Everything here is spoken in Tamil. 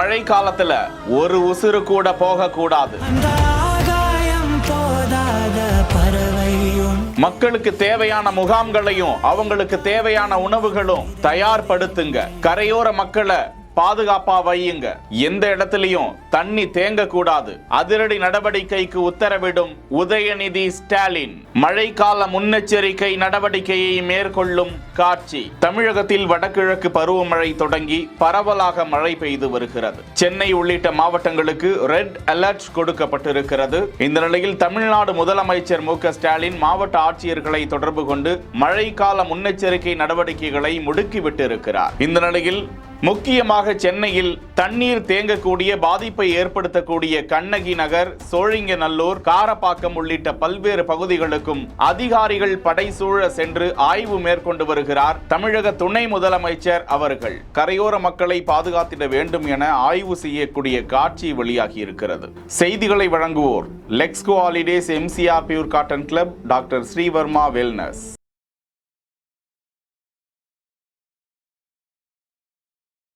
மழை காலத்துல ஒரு உசுறு கூட போக கூடாது. மக்களுக்கு தேவையான முகாம்களையும் அவங்களுக்கு தேவையான உணவுகளும் தயார்படுத்துங்க. கரையோர மக்களை பாதுகாப்பா வையுங்க. எந்த இடத்திலையும் தண்ணி தேங்க கூடாது. அதிரடி நடவடிக்கைக்கு உத்தரவிடும் உதயநிதி ஸ்டாலின். மழைக்கால முன்னெச்சரிக்கை நடவடிக்கையை மேற்கொள்ளும் காட்சி. தமிழகத்தில் வடகிழக்கு பருவமழை தொடங்கி பரவலாக மழை பெய்து வருகிறது. சென்னை உள்ளிட்ட மாவட்டங்களுக்கு ரெட் அலர்ட் கொடுக்கப்பட்டிருக்கிறது. இந்த நிலையில் தமிழ்நாடு முதலமைச்சர் மு.க. ஸ்டாலின் மாவட்ட ஆட்சியர்களை தொடர்பு கொண்டு மழைக்கால முன்னெச்சரிக்கை நடவடிக்கைகளை முடுக்கிவிட்டிருக்கிறார். இந்த நிலையில் முக்கியமாக சென்னையில் தண்ணீர் தேங்கக்கூடிய பாதிப்பை ஏற்படுத்தக்கூடிய கண்ணகி நகர், சோழிங்கநல்லூர், காரப்பாக்கம் உள்ளிட்ட பல்வேறு பகுதிகளுக்கும் அதிகாரிகள் படைசூழ சென்று ஆய்வு மேற்கொண்டு வருகிறார் தமிழக துணை முதலமைச்சர் அவர்கள். கரையோர மக்களை பாதுகாத்திட வேண்டும் என ஆய்வு செய்யக்கூடிய காட்சி வெளியாகி இருக்கிறது. செய்திகளை வழங்குவோர் Lexco holidays, MCR pure cotton club, doctor Srivarma wellness.